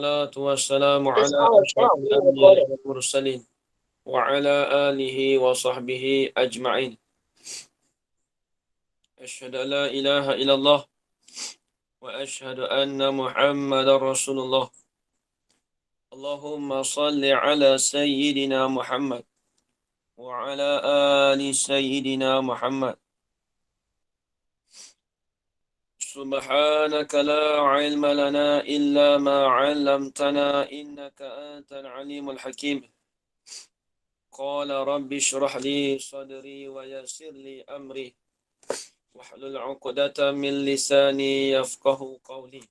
Salatu wassalamu ala asyrafil anbiya'i wal mursalin wa ala alihi wa sahbihi ajma'in. Asyhadu an la ilaha illallah wa asyhadu anna Muhammadar Rasulullah. Allahumma salli ala sayyidina Muhammad wa ala ali sayyidina Muhammad. Subhanaka la ilma lana illa ma 'allamtana innaka antal alimul hakim. Qala rabbi shrah li sadri wa yassir li amri wahlul 'uqdatam min lisani yafqahu qawli.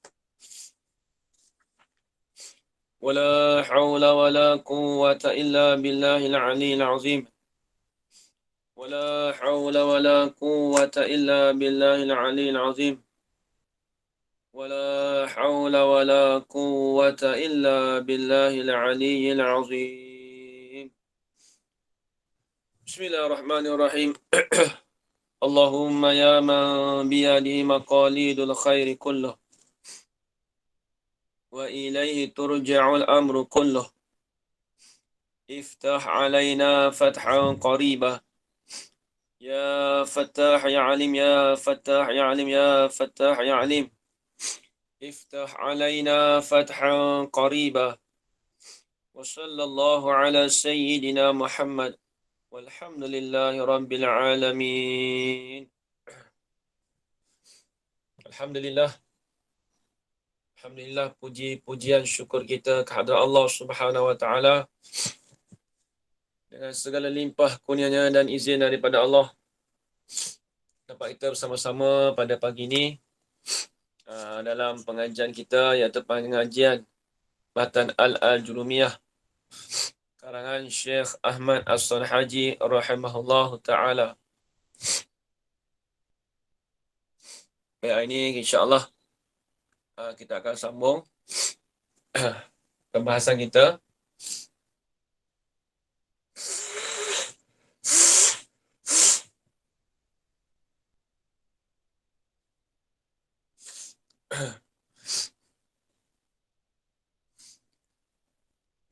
Wala haula wala quwwata illa billahil 'aliyyil 'azim. Wala haula wala quwwata illa billahil 'aliyyil 'azim. Wala haula wala quwwata illa billahil 'aliyyil 'azim. Bismillahirrahmanirrahim. Allahumma ya man biyadihi maqalidul khairi kulluh wa ilayhi turja'ul amru kulluh. Iftah alaina fathan qaribah. Ya Fattah ya Alim ya Fattah ya Alim ya Fattah ya Alim. Iftah alaina fathan qaribah. Wa sallallahu ala sayyidina Muhammad. Walhamdulillahi rabbil alamin. Alhamdulillah. Alhamdulillah, puji-pujian syukur kita kehadrat Allah Subhanahu wa taala dengan segala limpah kurnianya dan izin daripada Allah dapat kita bersama-sama pada pagi ini dalam pengajian kita iaitu pengajian Matan Al-Jurumiyah karangan Syekh Ahmad As-Sanhaji rahimahullahu taala. Baik, hari ini insya-Allah kita akan sambung pembahasan kita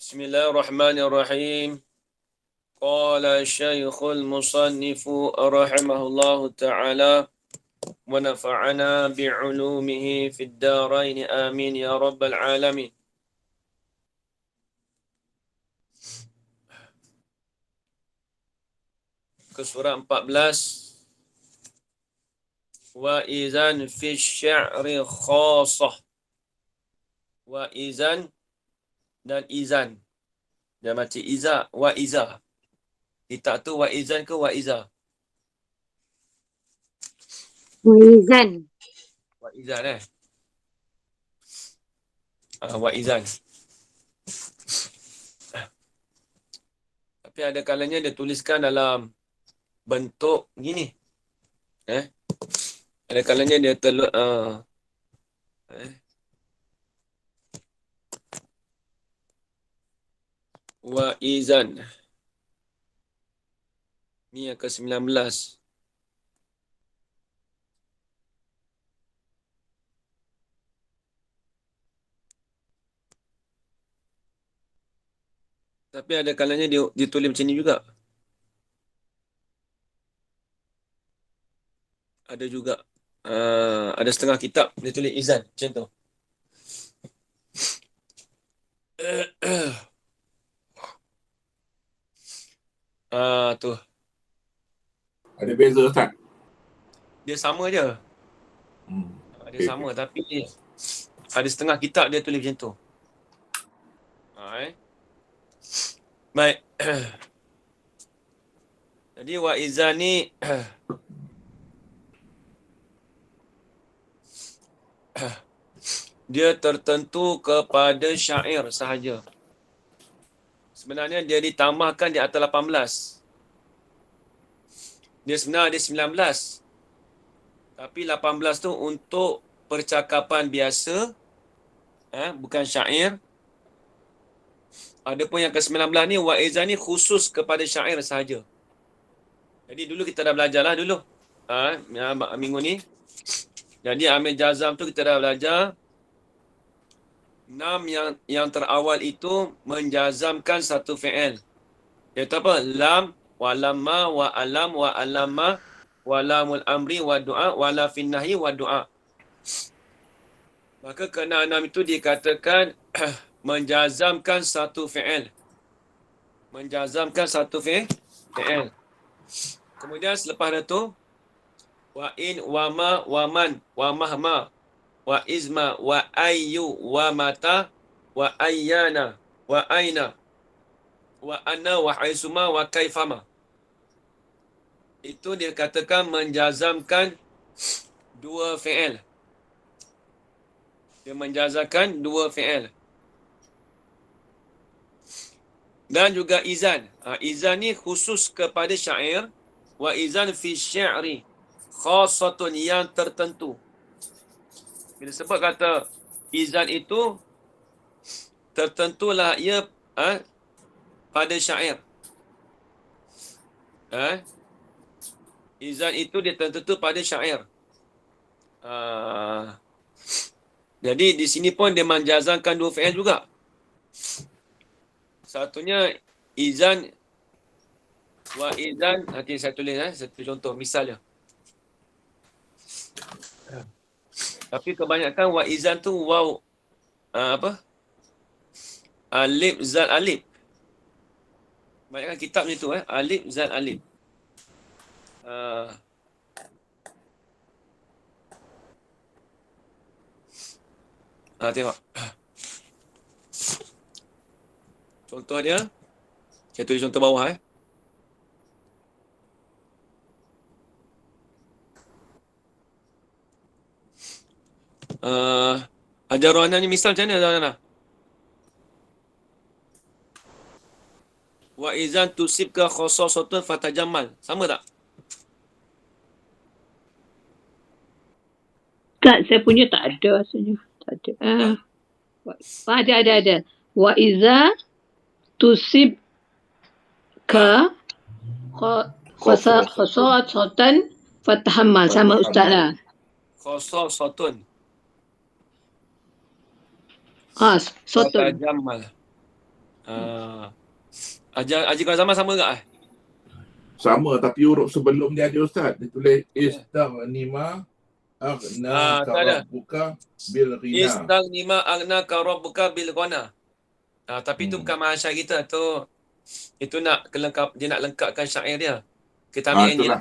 Bismillahirrahmanirrahim. Qala Syekhul Musannifu rahimahullahu taala wa nafa'ana bi'ulumihi fid darain amin ya rabbal alamin. Ke surah 14. Wa izan fi syi'ri khassah. Wa izan dan izan. Dia macam iza, wa iza. Kita tu wa izan ke wa iza? Waizan. Wa izan wa izan. Tapi ada kalanya dia tuliskan dalam bentuk gini. Ada kalanya dia wa izan. Ni yang ke-19. Tapi ada kalanya dia ditulis macam ni juga. Ada juga. Ada setengah kitab dia tulis izan macam tu. Tu. Ada beza Ustaz? Dia sama je. Dia sama tapi ada setengah kitab dia tulis macam tu. Baik. Jadi wa izan ni dia tertentu kepada syair sahaja. Sebenarnya dia ditambahkan di atas 18. Dia sebenarnya ada 19. Tapi 18 tu untuk percakapan biasa, bukan syair. Adapun yang ke-19 ni wa'izan ni khusus kepada syair sahaja. Jadi dulu kita dah belajar lah dulu. Minggu ni. Jadi Amir Jazam tu kita dah belajar Nam yang terawal itu menjazamkan satu fi'il. Iaitu apa? Lam, wa lamma, wa alam, wa alama, wa lamul amri, wa du'a, wa la finnahi, wa du'a. Maka keenam itu dikatakan menjazamkan satu fi'il. Menjazamkan satu fi'il. Kemudian selepas itu, wa in, wa ma, wa man, wa mahma, wa izma, wa ayyu, wa mata, wa ayyana, wa aina, wa anna, wa haisuma, wa kaifama. Itu dikatakan menjazamkan dua fi'il. Dia menjazamkan dua fi'il. Dan juga izan. Izan ni khusus kepada syair. Wa izan fi syi'ri khasatun yang tertentu. Bila sebut kata izan itu, tertentulah ia pada syair. Izan itu dia tertentu pada syair. Jadi di sini pun dia menjazamkan dua fi'il juga. Satunya izan, wa izan, nanti saya tulis satu contoh misalnya. Tapi kebanyakan wa izan tu waw alif zal alif. Kebanyakan kitab ni tu alif zal alif. Tengok. Contoh dia, saya tulis contoh bawah Ajar Rohana ni misal macam mana Rohana? Wa izan tusibka khasasatun fatajamal. Sama tak? Tak, saya punya tak ada rasanya. Tak ada. Ada. Wa iza tusib ka khasasatan fatahammal. Sama ustaz lah. Khasasatun sotun. fatajamal. Haji Kau Zaman sama tak? Sama, tapi huruf sebelum dia ada Ustaz. Dia tulis istaghnima aghna rabbuka bil ghina. Istaghnima aghnaka rabbuka bil ghina. Tapi itu bukan mahasya kita tu. Itu nak kelengkap, dia nak lengkapkan syair dia. Kita ambil ini.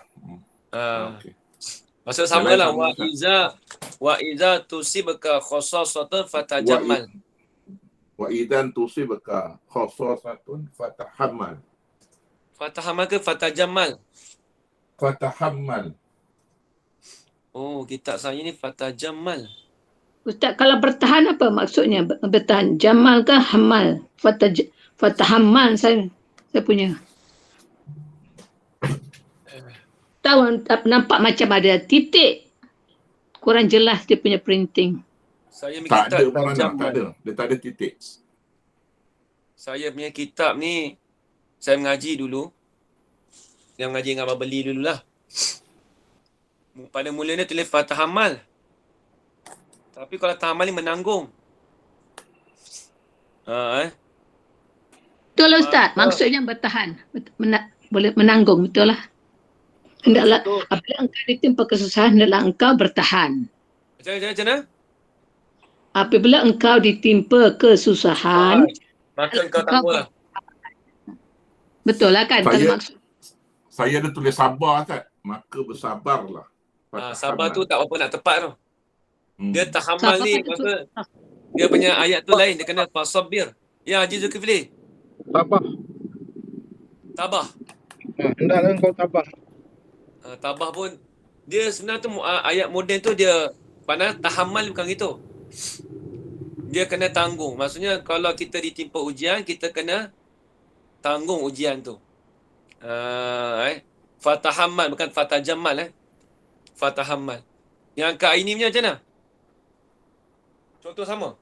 Okay. Maksud samalah wa iza tusibka khasasatun fatajamal. Wa idan tusibka khasasatun fatahammal. Fatahammal ke fatajamal? Fatahammal. Oh, kitab saya ni fatajamal. Ustaz, kalau bertahan apa maksudnya? Bertahan. Jamal ke hamal? Fatahammal saya punya. Tahu, nampak macam ada titik. Kurang jelas dia punya printing. Saya punya Tak kitab ada mana, fatajamal. tak ada. Dia tak ada titik. Saya punya kitab ni, saya mengaji dulu. Saya mengaji dengan Abang Beli dululah. Pada mulanya tulis fatahammal. Tapi kalau tahammal ni menanggung. Betul lah Ustaz. Maksudnya bertahan. Boleh menanggung. Betul lah. Hendaklah, apabila engkau ditimpa kesusahan, hendaklah engkau bertahan. Macam mana? Apabila engkau ditimpa kesusahan, maka engkau tangguhlah. Betul lah kan? Saya ada tulis sabar Ustaz. Maka bersabarlah. Sabar tu tak apa nak tepat tu. Dia tahammal ni, maka dia punya ayat tu lain. Dia kena fasabbir. Ya Haji Zulkifli. Tabah. Hendaklah engkau tabah. Tabah pun dia sebenarnya tu ayat moden tu dia padahal tahammal bukan gitu. Dia kena tanggung. Maksudnya kalau kita ditimpa ujian, kita kena tanggung ujian tu. Fatahammal bukan fatajamal Fatahammal. Yang kat ini punya macam mana? Contoh sama.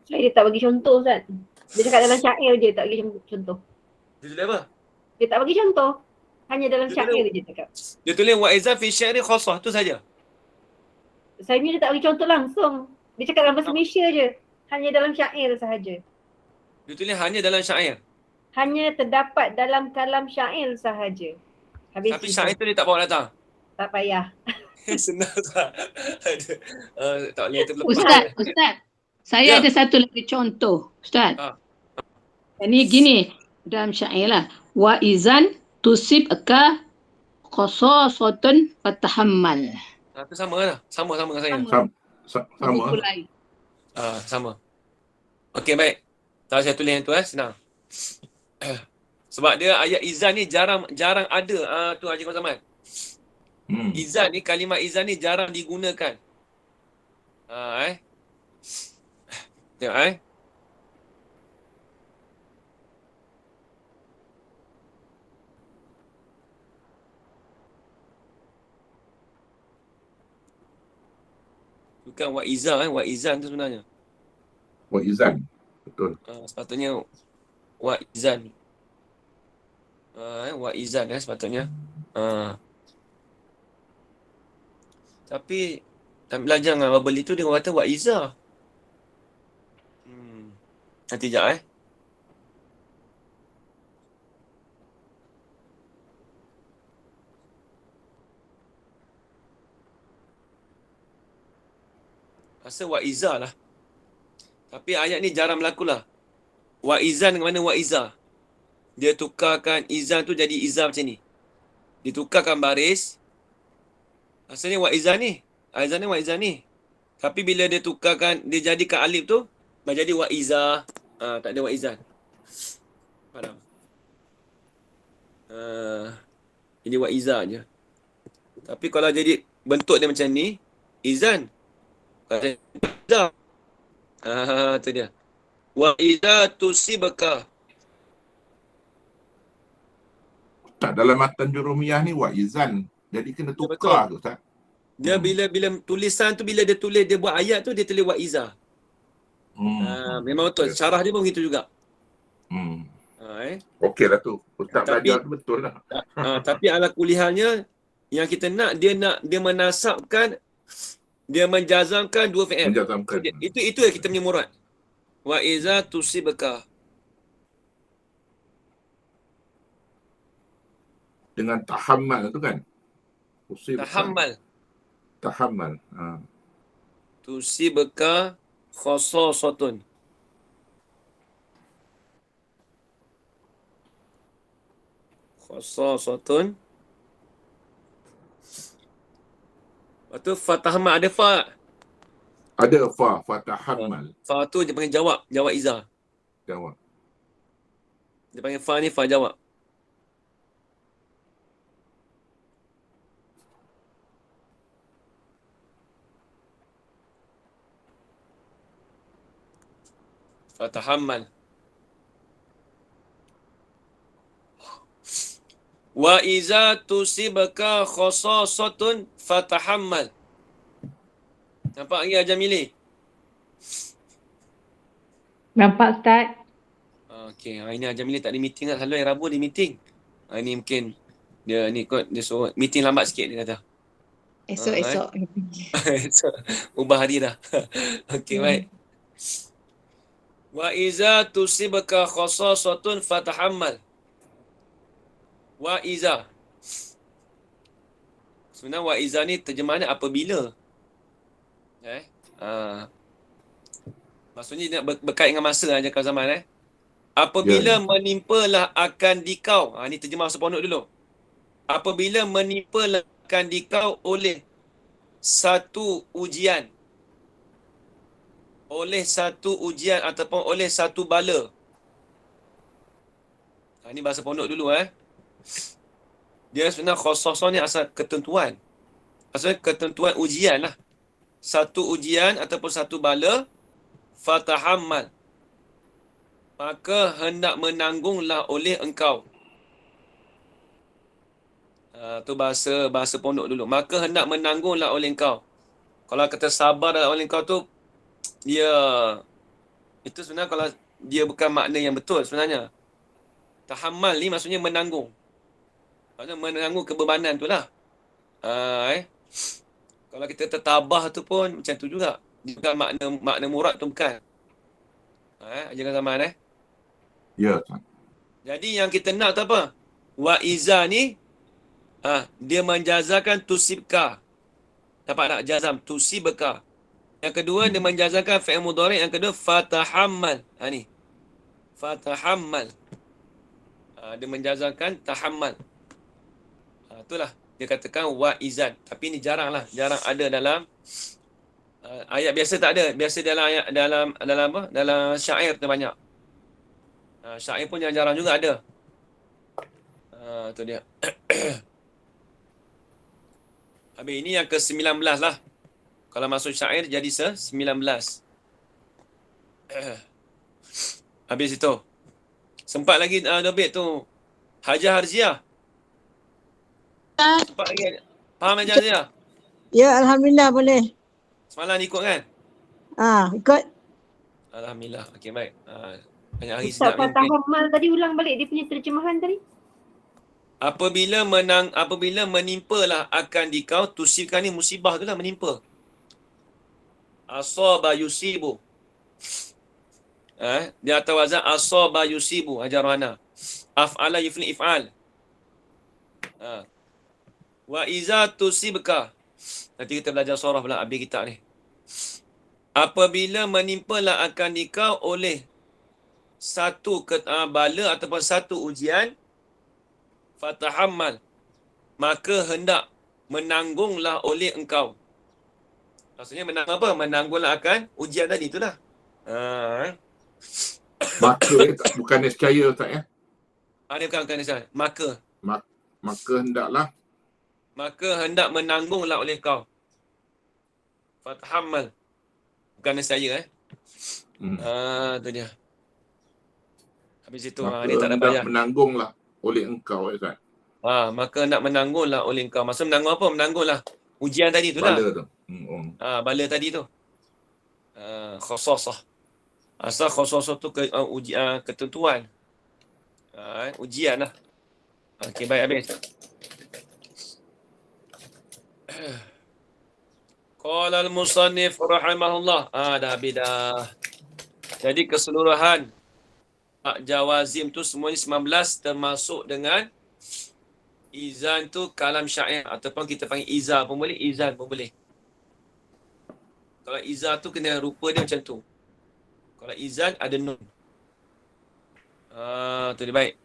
Dia tak bagi contoh Ustaz. Dia cakap dalam syair je, tak bagi contoh. Dia tulis apa? Dia tak bagi contoh. Hanya dalam syair je cakap. Dia tulis wa iza fi syairi khassah tu saja. Saya ni dia tak bagi contoh langsung. Dia cakap dalam bahasa Malaysia je. Hanya dalam syair sahaja. Dia tulis hanya dalam syair. Hanya terdapat dalam kalam syair sahaja. Habis Tapi cerita. syair tu dia tak bawa datang. Tak payah. Senang tak? Tak boleh terlepas. Ustaz, saya Ya. ada satu lagi contoh, Ustaz. Ah. Ini gini, dalam syair lah. Wa izan tusib aka qasasatun fatahammal. Itu sama lah. Sama dengan saya. Sama. Buku lain. Sama. Okey, baik. Tak saya tulis yang tu senang. Sebab dia ayat izan ni jarang ada tu Haji Qazaman. Izan ni, kalimat izan ni jarang digunakan. Tengok bukan wa'izan tu sebenarnya. Wa izan. Betul. Sepatutnya wa'izan. Wa'izan sepatutnya. Tapi belajar dengan Babeli tu dia kata wa'iza. Nanti sekejap Rasa wa'iza lah. Tapi ayat ni jarang berlaku lah. Wa'izan dengan mana wa'iza? Dia tukarkan izan tu jadi iza macam ni. Ditukarkan baris. Asalnya wa'izan ni. Izan ni wa'izan ni. Tapi bila dia tukarkan, dia jadikan alif tu, jadi wa'iza. Tak ada wa'izan. Faham? Ini wa'iza je. Tapi kalau jadi bentuk dia macam ni, izan. Iza. Tu dia. Wa'iza tusibaka. Tak, dalam matan Jurumiyah ni wa izan. Jadi kena tukar tu, Ustaz. Dia bila tulisan tu, bila dia tulis, dia buat ayat tu, dia tulis wa'iza. Memang betul. Syarah dia pun begitu juga. Okey lah tu. Ustaz Tapi- belajar tu betul lah. Tapi ala kulihalnya, yang kita nak dia menasabkan, dia menjazamkan dua fi'il. Menjazamkan. Itu yang kita punya murad. Wa'iza tusibaka. Dengan tahammal tu kan. Tahammal. Tahammal. Tusibaka khasasatun. Khasasatun. Lepas tu fatahammal ada fa. Ada fatahammal. Fa tu dia panggil jawab iza. Jawab. Dia panggil fa ni fa jawab. Fatahammal. Wa iza tusibaka khasasatun fatahammal. Nampak lagi Ajam Milih? Nampak Ustaz? Okey, hari ni Ajam Milih tak ada meeting lah. Selalu hari Rabu dia meeting. Hari ni mungkin dia suruh meeting lambat sikit dia kata. Esok. So, ubah hari dah. Okey, baik. Wa iza tusibaka khasasatun fatahammal. Wa iza. Sebenarnya wa iza ni terjemahannya apabila. Maksudnya dia berkait dengan masa aja kalau zaman Apabila menimpalah akan dikau. Ni terjemah seponok dulu. Apabila menimpalah akan dikau oleh satu ujian. Oleh satu ujian ataupun oleh satu bala. Ini bahasa pondok dulu Dia sebenarnya khasasah ni asal ketentuan. Maksudnya ketentuan ujian lah. Satu ujian ataupun satu bala. Fatahammal. Maka hendak menanggunglah oleh engkau. Tu bahasa pondok dulu. Maka hendak menanggunglah oleh engkau. Kalau kata sabar oleh engkau tu, dia itu sebenarnya kalau dia bukan makna yang betul sebenarnya. Tahammal ni maksudnya menanggung. Maksudnya menanggung kebebanan tu lah. Kalau kita tertabah tu pun macam tu juga. Bukan makna murad tu bukan. Jangan zaman Ya, Ustaz. Jadi yang kita nak tu apa? Wa iza ni dia menjazakan tusibka. Dapat tak jazam tusibka. Yang kedua dia menjazakan fi'il mudhari', yang kedua fatahammal. Ni. Fatahammal. Dia menjazakan tahammal. Itulah dia katakan wa izan. Tapi ni jarang ada dalam ayat biasa tak ada. Biasa dalam ayat dalam apa? Dalam syair tu banyak. Syair pun jarang juga ada. Tu dia. Habis ini yang ke-19 lah. Kalau masuk syair jadi 19. Habis itu. Sempat lagi Dobit tu. Hajar Harziah. Sempat lagi. Faham Hajar Harziah? Ya, Alhamdulillah boleh. Semalam ikut kan? Ikut. Alhamdulillah. Okey, baik. Banyak hari Ustaz sedap ni. Fatahammal tadi ulang balik dia punya terjemahan tadi. Apabila menimpa lah akan dikau, tusibkan ni musibah tu lah menimpa. Asaba yusibu. Dia atas wazan asaba yusibu ajarana. Af'ala yufli if'al. Wa iza tusibka. Nanti kita belajar surah pula habis kitab ni. Apabila menimpa lah akan dikau oleh satu bala ataupun satu ujian, fatahammal, maka hendak menanggunglah oleh engkau. Maksudnya menanggung apa? Menanggunglah akan ujian tadi itulah. Maka bukan nescaya Ustaz ya. Dia bukan nescaya. Maka hendaklah. Maka hendak menanggunglah oleh kau. Fatahammal. Bukan nescaya tu dia. Habis itu Maka ni tak ada hendak payah. menanggunglah oleh engkau Ustaz. Maka hendak menanggunglah oleh engkau. Maksud menanggung apa? Menanggunglah ujian tadi tu lah. Bala tu. Bala tadi tu. Khasasah. Asal khasasah tu ketentuan. Ujian lah. Okey, baik habis. Qala al-musannif rahimahullah. Dah habis dah. Jadi keseluruhan jawazim tu semuanya 19 termasuk dengan izan tu kalam syair ataupun kita panggil iza pun boleh, izan pun boleh. Kalau iza tu kena rupa dia macam tu. Kalau izan ada nun. Tu dia baik.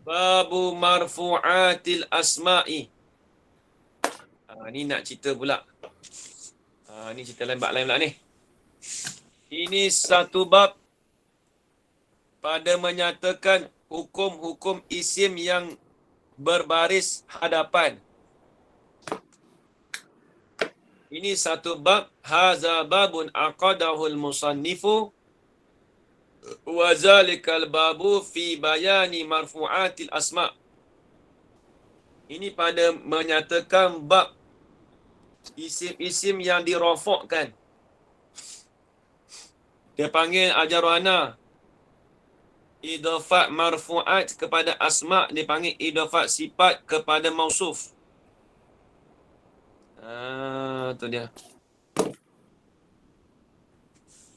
Babu marfu'atil asma'i. Ni nak cerita pula. Ni cerita lain pula ni. Ini satu bab pada menyatakan hukum-hukum isim yang berbaris hadapan. Ini satu bab, haza babun aqadahul musannifu wa zalikal babu fi bayani marfu'atil asma'. Ini pada menyatakan bab isim-isim yang dirafakkan. Dia panggil ajarwana idafat marfu'at kepada asma', dia panggil idafat sifat kepada mausuf. Tu dia.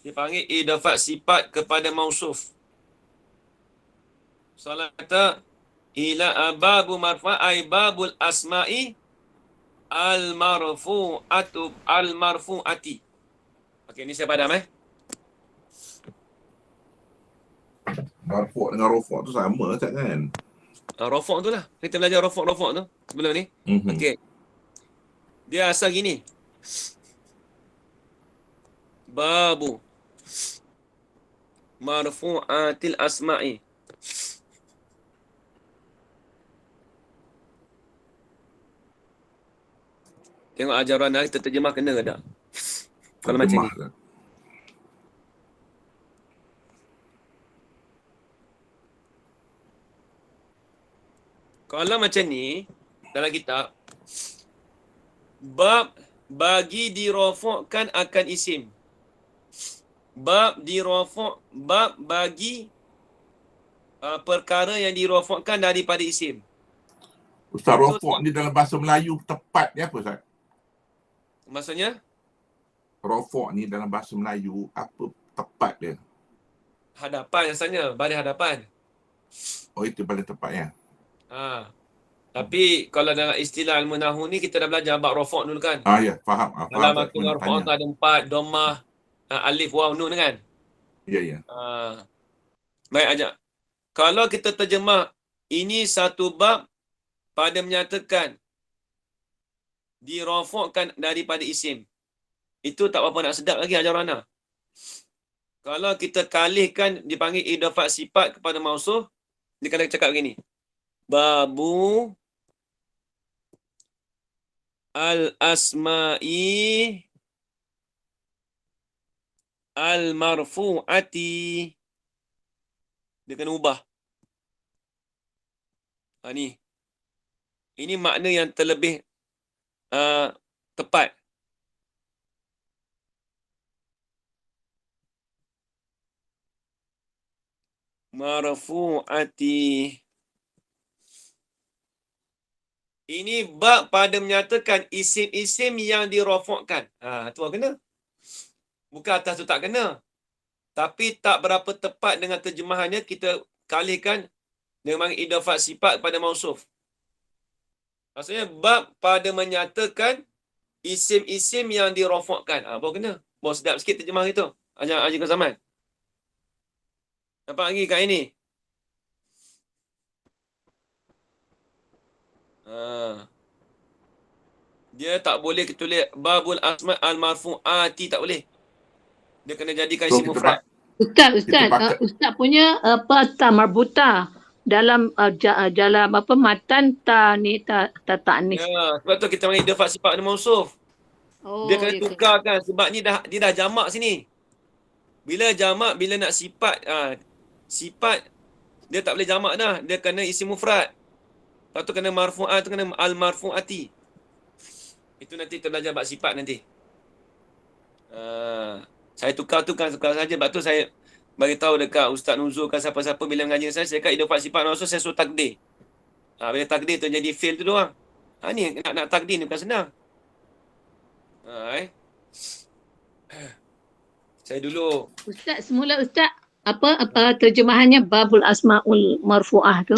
Dia panggil idafat sifat kepada mausuf. Soalan kata ila babu marfa'ai babul asma'i al-marfu'ati. Okey, ni saya padam Marfu' dengan rafuk tu sama Ustaz kan? Rafuk tu lah. Kita belajar rafuk tu sebelum ni. Okey. Dia asal gini. Babu marfu'atil asma'i. Tengok ajaran kita terjemah kena ke tak? Kalau macam ni. Kalau macam ni, dalam kitab, bab bagi dirafakkan akan isim. Bab bagi perkara yang dirafakkan daripada isim. Ustaz, rafuk ni dalam bahasa Melayu tepatnya apa Ustaz? Maksudnya? Rofok ni dalam bahasa Melayu, apa tepat dia? Hadapan rasanya. Baris hadapan. Oh, itu paling tepat ya? Ha. Tapi kalau dalam istilah ilmu nahwu ni kita dah belajar bab rafaq dulu kan. Ya, faham. Dalam Faham tak akil cuma nak rafaq tanya. tu ada 4 dhammah, alif, waw, nun kan. Ya. Baik ajak. Kalau kita terjemah ini satu bab pada menyatakan dirafaqkan daripada isim. Itu tak apa nak sedap lagi ajar Rana. Kalau kita kalihkan dipanggil idafat sifat kepada mausuf, dia kena cakap begini. Babu al-asma'i al-marfu'ati. Dia kena ubah. Ni. Ini makna yang terlebih tepat. Marfu'ati. Ini bab pada menyatakan isim-isim yang dirafakkan. Tu kena. Bukan atas tu tak kena. Tapi tak berapa tepat dengan terjemahannya, kita kalihkan dengan idafat sifat pada mausuf. Maksudnya bab pada menyatakan isim-isim yang dirafakkan. Baru kena. Baru sedap sikit terjemah itu. Haji Qazaman. Nampak lagi kat ini? Dia tak boleh kita tulis babul asma al-marfu'ati, tak boleh. Dia kena jadikan So, isim mufrad. Ustaz, pakai- Ustaz punya ta marbuta dalam dalam matan ta ta'nis. Ya, sebab tu kita panggil idafat sifat dan mausuf. Oh, Dia kena ya ke? tukarkan sebab ni dia dah jamak sini. Bila jamak, bila nak sifat, sifat dia tak boleh jamak dah. Dia kena isim mufrad. Lepas tu kena marfu'ah, tu kena al-marfu'ati. Itu nanti kita belajar bab sifat nanti. Saya tukar saja. Sebab tu saya bagi tahu dekat Ustaz Nuzul kan siapa-siapa bila mengaji dengan saya kata idafat sifat maksud saya suruh takdir. Bila takdir tu jadi fail tu doang. Ni nak takdir ni bukan senang. Saya dulu Ustaz, semula Ustaz apa terjemahannya babul asmaul marfu'ah tu?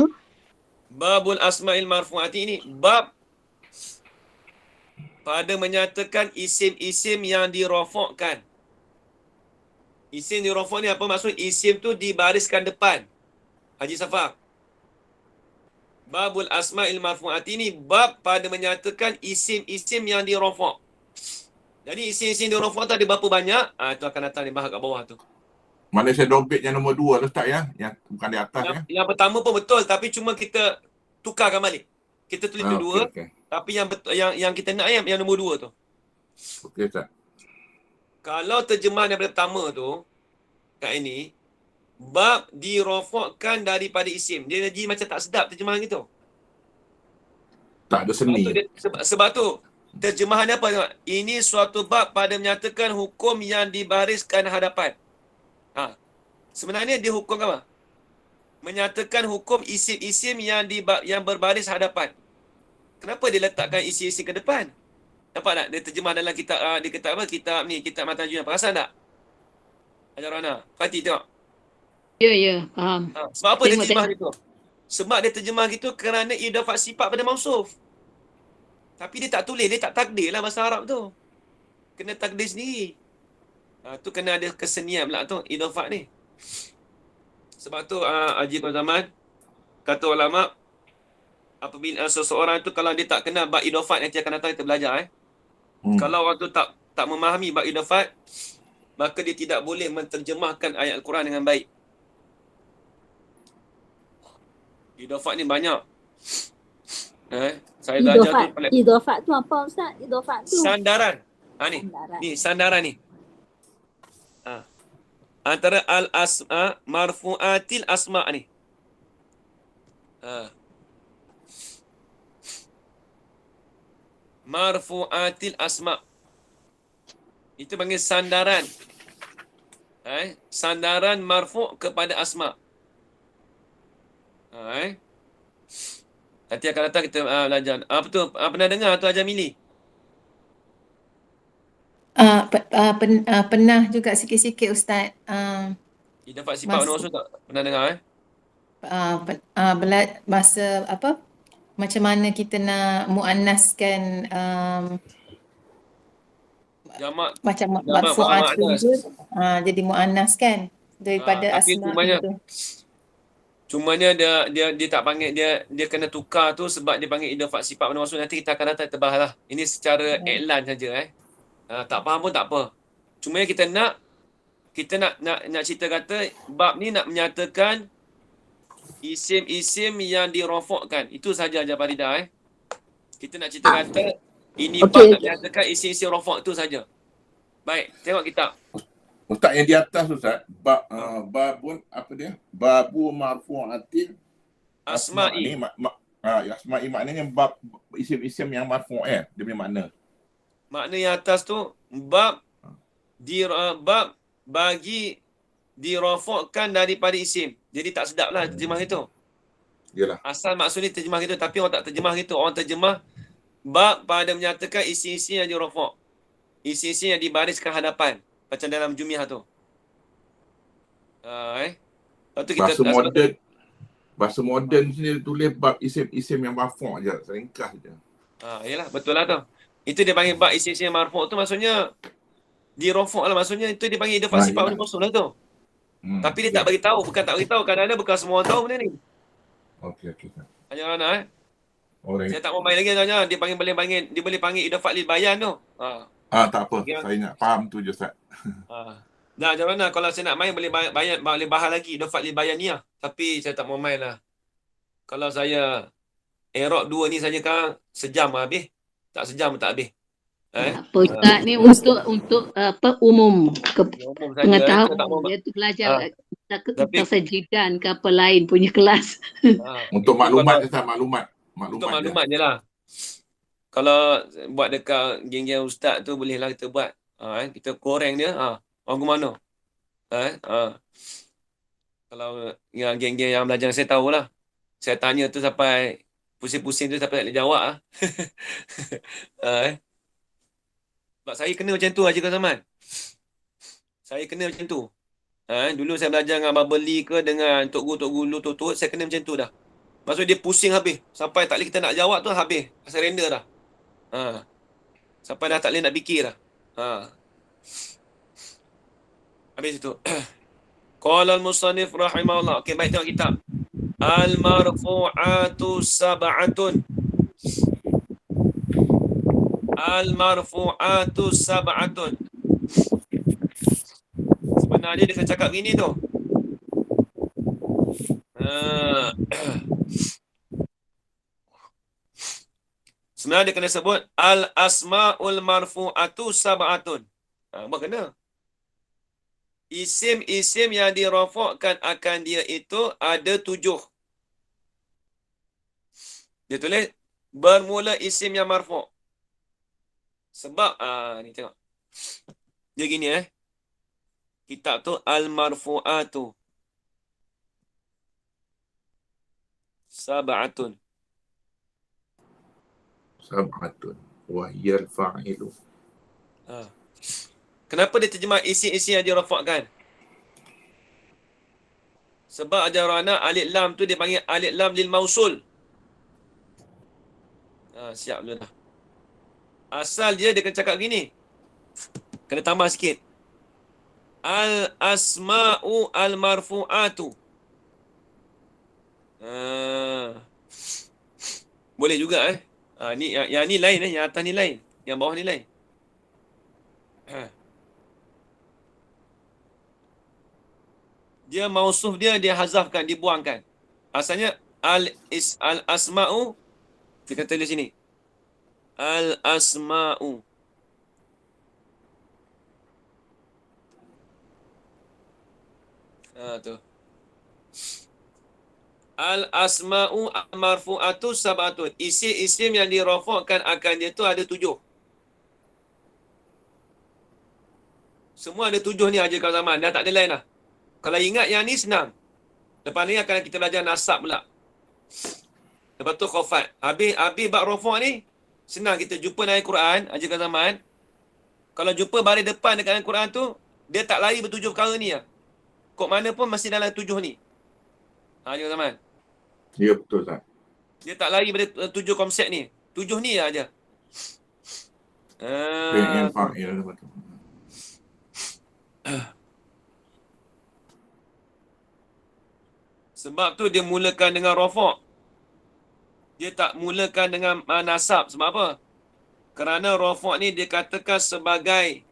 babul asma'il marfu'ati ini bab pada menyatakan isim-isim yang dirafakkan. Isim dirafak ni apa maksud? Isim tu dibariskan depan. Haji Safar. Babul asma'il marfu'ati ni bab pada menyatakan isim-isim yang dirafak. Jadi isim-isim dirafak tu ada berapa banyak? Itu akan datang di bahag kat bawah tu. Mana saya dompet yang nombor 2 tu Ustaz ya? Yang bukan di atas ya? Yang pertama pun betul tapi cuma kita tukarkan balik. Kita tulis tu dua, Okay. tapi yang betul yang kita nak yang nombor 2 tu. Okey Ustaz. Kalau terjemahan daripada pertama tu kat ini bab dirafakkan daripada isim. Dia jadi macam tak sedap terjemahan gitu. Tak ada seni. Sebab tu terjemahan dia apa tengok? Ini suatu bab pada menyatakan hukum yang dibariskan hadapan. Sebenarnya dia hukum apa? Menyatakan hukum isim-isim yang berbaris hadapan. Kenapa dia letakkan isim-isim ke depan? Nampak tak? Dia terjemah dalam kitab dia kata apa? Kitab Matan Tajwid. Perasan tak? Ajar Rana. Perhati tengok. Ya, faham. Sebab apa dia Tengok, terjemah gitu? Sebab dia terjemah gitu kerana idafat sifat pada mausuf. Tapi dia tak tulis, dia tak takdir lah bahasa Arab tu. Kena takdir sendiri. Tu kena ada kesenian pula tu, idafat ni. Sebab tu Haji Qazaman kata ulama apabila seseorang tu kalau dia tak kenal bab idafat, nanti akan datang kita belajar Kalau orang tu tak memahami bab idafat, maka dia tidak boleh menterjemahkan ayat Al-Quran dengan baik. Idafat ni banyak. Saya belajar tu Idofat tu apa Ustaz? Idofat tu sandaran. Ni. sandaran. Ni sandaran ni. Antara al-asma marfu'atil asma ni. Marfu'atil asma. Itu panggil sandaran. Sandaran marfu' kepada asma. Nanti akan datang kita belajar. Apa tu? Pernah dengar tu Haji Mili? Pernah juga sikit-sikit Ustaz. Dapat sifat Mas, Rasul tak? Pernah dengar masa apa? Macam mana kita nak muannaskan Jamak macam jamak pada marfu'at tu muannas. jadi muannas kan daripada Tapi asma tu. cumanya dia tak panggil, dia kena tukar tu sebab dia panggil idafat sifat pada Rasul. Nanti kita akan datang kita bahas lah. Ini secara iklan saja tak faham pun tak apa. Cuma kita nak cerita kata bab ni nak menyatakan isim-isim yang dirofokkan. Itu saja Farida Kita nak cerita kata ini bab nak menyatakan isim-isim rofok itu saja. Baik, tengok kitab. Ustaz yang di atas Ustaz, babun apa dia? Babu marfu'atin Asma'i. Asma'i maknanya bab isim-isim yang marfu' dia punya makna. Makna yang atas tu bab bagi dirofokkan daripada isim. Jadi tak sedaplah terjemah itu. Yalah. Asal maksudnya terjemah itu, tapi orang tak terjemah itu. Orang terjemah bab pada menyatakan isim-isim yang dirofok. Isim-isim yang dibariskan hadapan. Macam dalam Jumiah tu. Lepas tu kita bahasa moden sini tulis bab isim-isim yang marfu' je, ringkas je. Yalah, betul lah tu. Itu dia panggil bab isim-isim yang marfu' tu maksudnya dirofok lah, maksudnya itu dia panggil idafat sifat pada Rasul lah tu. Tapi dia tak bagi tahu, bukan tak bagi tahu, kadang-kadang bukan semua orang tahu benda ni. Okey. Hanya mana Alright. Saya tak mau main lagi tanya, dia boleh panggil idafat lil bayan tu. Tak apa. Saya nak faham tu je Ustaz. Nah, macam mana kalau saya nak main boleh bahas lagi idafat lil bayan ni lah. Tapi saya tak mau main lah. Kalau saya Arab 2 ni saja kan sejam habis. Tak sejam pun tak habis. Apa Ustaz ni untuk umum pengetahuan dia tu belajar tentang sajidan ke apa lain punya kelas. Untuk maklumat Ustaz, maklumat untuk maklumat je lah. Kalau buat dekat geng-geng ustaz tu bolehlah kita buat. Kita koreng dia. Orang ke mana? Kalau yang geng-geng yang belajar saya tahulah. Saya tanya tu sampai pusing-pusing tu sampai tak boleh jawab Sebab saya kena macam tu Haji Qasaman. Saya kena macam tu. Dulu saya belajar dengan Abang Beli ke dengan Tok Guru, saya kena macam tu dah. Maksud dia pusing habis. Sampai tak boleh kita nak jawab tu habis. Surrender dah. Sampai dah tak boleh nak fikir dah. Habis itu. Qala al-musannif rahimahullah. Okey, baik, tengok kitab. Al-marfu'atu sab'atun. Al-marfu'atu sab'atun. Sebenarnya dia cakap gini tu. Sebenarnya dia kena sebut al-asma'ul marfu'atu sab'atun. Apa kena? Isim-isim yang dirafakkan akan dia itu ada 7. Dia tulis bermula isim yang marfu'. Sebab ni tengok. Dia gini kitab tu al-marfu'atu sab'atun. Wahyal fa'ilu. Kenapa dia terjemah isi-isi yang dirafakkan? Sebab ada orang anak alif lam tu dia panggil alif lam lil mausul. Siap dulu dah. Asal dia kena cakap gini. Kena tambah sikit. Al-asma'u al-marfu'atu. Boleh juga ni yang ni lain yang atas ni lain, yang bawah ni lain. Dia mausuf dia hazafkan, dibuangkan. Asalnya al-asma'u kita tulis sini. Al-asma'u. Tu. Al-asma'u al-marfu'atu sab'atun. Isim-isim yang dirafakkan akan dia tu ada 7. Semua ada 7 ni Haji Qasaman. Dah tak ada lain lah. Kalau ingat yang ni senang. Lepas ni akan kita belajar nasab pula. Lepas tu khafat. Habis bab rafa' ni senang kita jumpa dalam Al-Quran Haji Qasaman. kalau jumpa baris depan dekat dalam Quran tu, dia tak lari bertujuh perkara ni lah. Kok mana pun masih dalam 7 ni. Cikgu Zaman. Ya, betul Ustaz. Dia tak lari pada 7 konsep ni. 7 ni lah aja. Fi'il, fa'il, betul. Sebab tu dia mulakan dengan rafa'. Dia tak mulakan dengan nasab. Sebab apa? Kerana rafa' ni dia katakan sebagai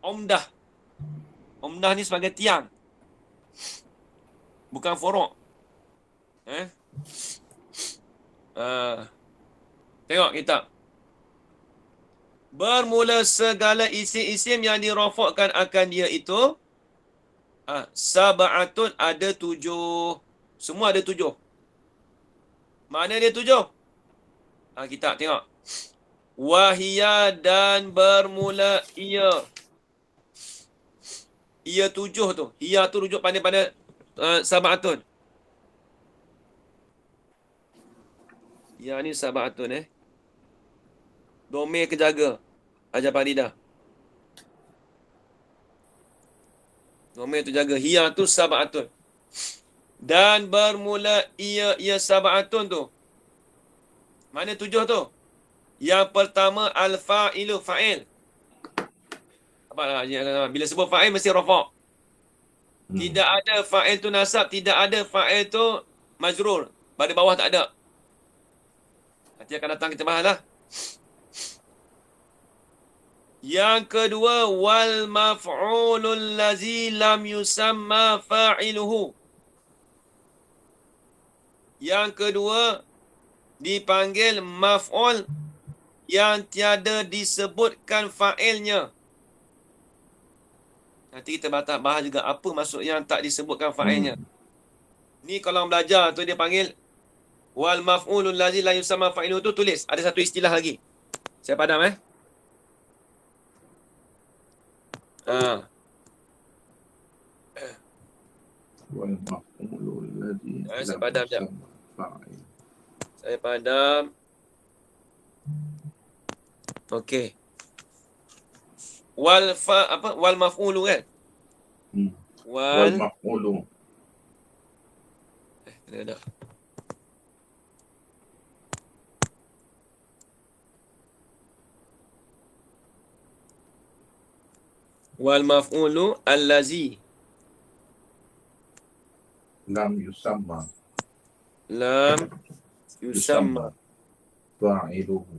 umdah. Umdah ni sebagai tiang. Bukan furuk. Tengok kitab. Bermula segala isim-isim yang dirafakkan akan dia itu sab'atun, ada 7. Semua ada 7. Mana dia 7? Kitab tengok. Wahia, dan bermula ia. Ia 7 tu. Ia tu rujuk pada sab'atun. Ya ni sab'atun Domain kejaga. Ajar Faridah. Domain tu jaga. Hiya tu sab'atun. Dan bermula ia sab'atun tu. Mana 7 tu? Yang pertama al-fa'ilu, fa'il. Bila sebut fa'il mesti rafa'. Tidak ada fa'il tu nasab, tidak ada fa'il tu majrur. Pada bawah tak ada. Nanti akan datang kita bahas lah. Yang kedua, wal maf'ulul lazi lam yusamma fa'iluhu. Yang kedua, dipanggil maf'ul yang tiada disebutkan fa'ilnya. Nanti kita bahas juga apa maksud yang tak disebutkan fa'ilnya. Ni kalau belajar tu dia panggil wal maf'ulul lazi lam yusamma fa'iluhu tu tulis. Ada satu istilah lagi. Saya padam Wal maf'ulul ladzi saya padam jap. fa'il. Saya padam. Okey. Wal maf'ulu kan? Wal maf'ulu. Ada. Wal maf'ulu allazi Lam yusamma lam yusamma fa'iluhu.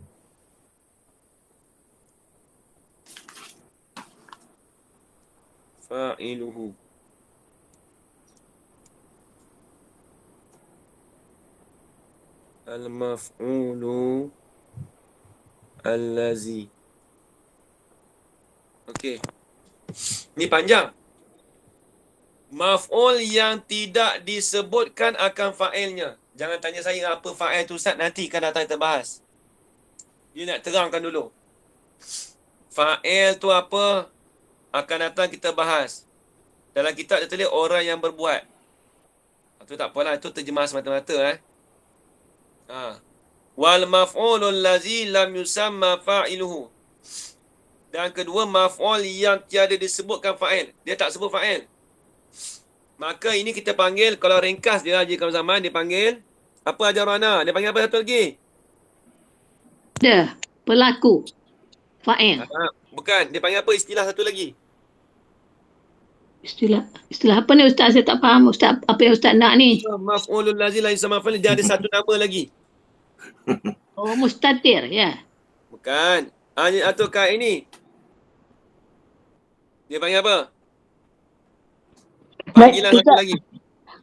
fa'iluhu. Al-maf'ulu allazi. Okey. Ni panjang. Maf'ul yang tidak disebutkan akan fa'ilnya. Jangan tanya saya apa fa'il tu Ustaz, nanti kan datang kita bahas. Dia nak terangkan dulu. Fa'il tu apa? Akan datang kita bahas. Dalam kitab dia tulis orang yang berbuat. Itu tak apalah, itu terjemah semata-mata Wal maf'ulul lazi lam yusamma fa'iluhu. Dan kedua, maf'ul yang tiada disebutkan fa'il. Dia tak sebut fa'il. Maka ini kita panggil, kalau ringkas dia Haji Kamal Zaman, dia panggil apa ajar Rana? Dia panggil apa satu lagi? Ada pelaku. Fa'il. Bukan, dia panggil apa istilah satu lagi? Istilah apa ni Ustaz? Saya tak faham Ustaz. Apa yang Ustaz nak ni? Maf'ulul lazi la yusamma fa'il. Dia ada satu nama lagi. Oh, mustatir, ya. Bukan. Atau ini. Dia panggil apa? Panggilan satu lagi.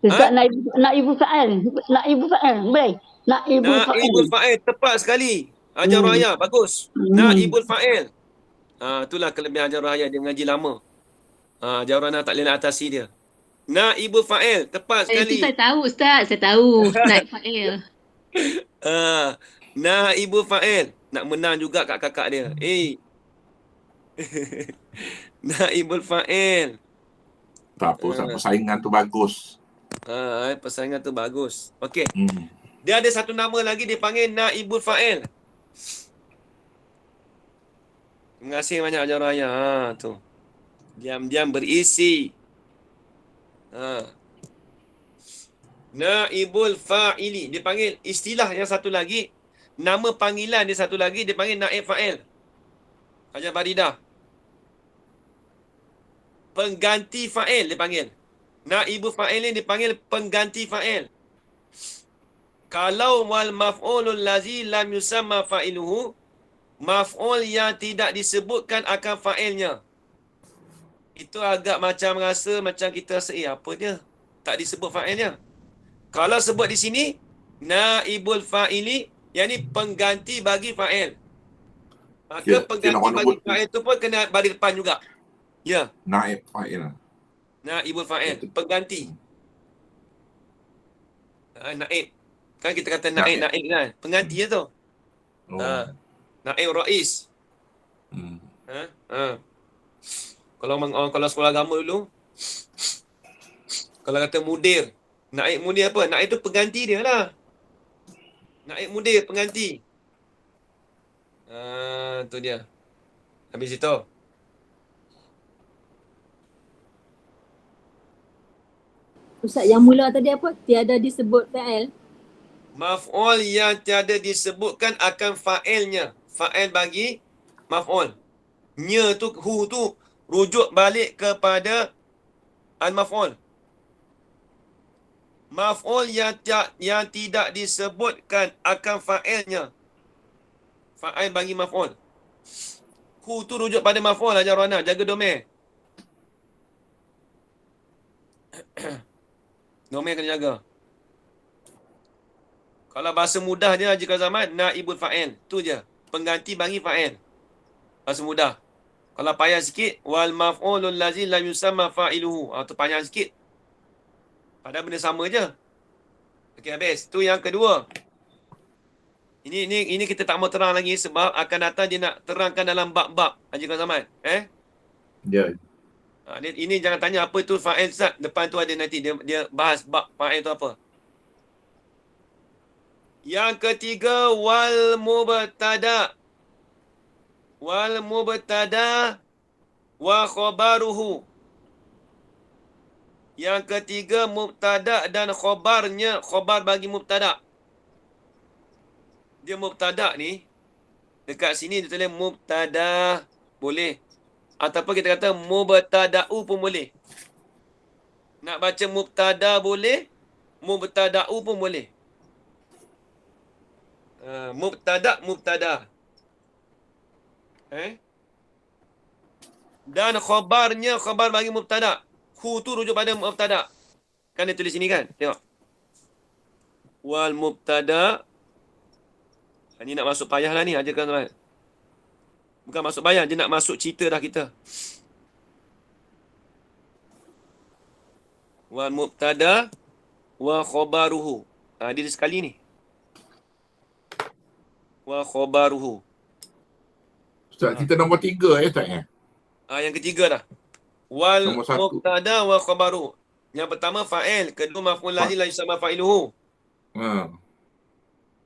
Ustaz naibu fa'il. Naibu fa'il. Boleh? Naibul fa'il. Tepat sekali. Ajar Raya. Bagus. Naibul fa'il. Itulah kelebihan Ajar Raya. Dia mengaji lama. Ajar Raya tak boleh nak atasi dia. Naibul fa'il. Tepat sekali. Itu saya tahu Ustaz. Saya tahu. Naib fa'il. Naibul fa'il. Nak menang juga kat kakak dia. Naibul fa'il. Tak apa, persaingan tu bagus. Persaingan tu bagus. Okey. Dia ada satu nama lagi dia panggil naibul fa'il. Terima kasih banyak Hajar Raya. Tu. Diam-diam berisi. Naibul fa'ili. Dia panggil istilah yang satu lagi. Nama panggilan dia satu lagi. Dia panggil naib fa'il. Hajar Faridah. Pengganti fa'il dia panggil. Naibul fa'il ni dipanggil pengganti fa'il. Kalau wal maf'ulul lazi lam yusamma fa'iluhu, maf'ul yang tidak disebutkan akan fa'ilnya. Itu agak macam rasa macam kita rasa, apa dia? Tak disebut fa'ilnya. Kalau sebut di sini, naibul fa'ili, yang ni pengganti bagi fa'il. Maka pengganti bagi fa'il tu pun kena bagi depan juga. Ya. Naib fa'il. Naibul fa'il. Pengganti. Naib. Kan kita kata naib kan. Pengganti tu. Naib Rais. Kalau sekolah agama dulu, kalau kata mudir, naib mudir apa? Naib tu pengganti dia lah. Naib mudir, pengganti. Tu dia. Habis itu. Ustaz, yang mula tadi apa? Tiada disebut fa'il. Maf'ul yang tiada disebutkan akan fa'ilnya. Fa'il bagi maf'ul. Nya tu, hu tu rujuk balik kepada al-maf'ul. Maf'ul yang tidak disebutkan akan fa'ilnya. Fa'il bagi maf'ul. Hu tu rujuk pada maf'ul Hajar Rana. Jaga domain. Domain kena jaga. Kalau bahasa mudah dia Haji Zaman, naibul fa'il. Tu je. Pengganti bagi fa'il. Bahasa mudah. Kalau payah sikit, wal maf'ulul lazi lam yusamma fa'iluhu. Tu panjang sikit. Padahal benda sama je. Okey, habis. Tu yang kedua. Ini kita tak mau terang lagi sebab akan datang dia nak terangkan dalam bab-bab Haji Zaman. Ya. Ini jangan tanya apa itu fa'il Ustaz. Depan tu ada nanti dia bahas bab fa'il tu apa. Yang ketiga, wal mubtada. Wal mubtada wa khabaruhu. Yang ketiga, mubtada dan khabarnya. Khabar bagi mubtada. Dia mubtada ni, dekat sini dia tulis mubtada. Boleh. Ataupun kita kata mubtada'u pun boleh. Nak baca mubtada boleh, mubtada'u pun boleh. Mubtada. Dan khabarnya, khabar bagi mubtada. Hu tu rujuk pada mubtada. Kan dia tulis sini kan? Tengok. Wal mubtada. Ini nak masuk payah lah ni. Ajarkan tuan. Bukan masuk bayang, dia nak masuk cerita dah kita. Wal mubtada wa khabaruhu. Dia sekali ni. Wa khabaruhu. Ustaz, kita nombor 3 Ustaz ya? Yang ketiga dah. Wal mubtada wa khabaruhu. Yang pertama fa'il, kedua maf'ul lazi la yusamma fa'iluhu.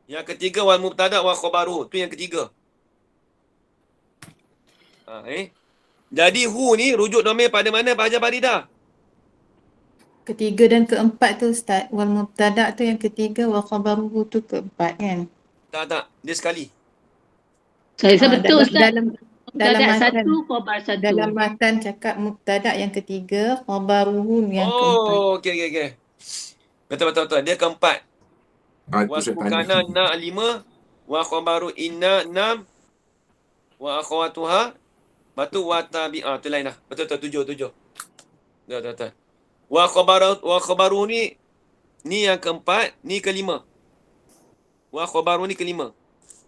Yang ketiga wal mubtada wa khabaruhu. Tu yang ketiga. Jadi hu ni rujuk domain pada mana Pak Hajar Faridah? Ketiga dan keempat tu Ustaz. Wal mubtada tu yang ketiga, wa khabaruhu tu keempat kan? Tak. Dia sekali. Saya betul Ustaz. Dalam Mubtada matan, satu, khabar satu. dalam matan cakap mubtada yang ketiga, khabaruhu yang keempat. Okey. Betul. Dia keempat. Wasbukana na 5, wa khabaru inna 6, wa akhwatuha, batu wa tabi'ah. Tu lain dah. Betul 7. Betul. Wa khabaru ni yang keempat, ni kelima. Wa khabaru ni kelima.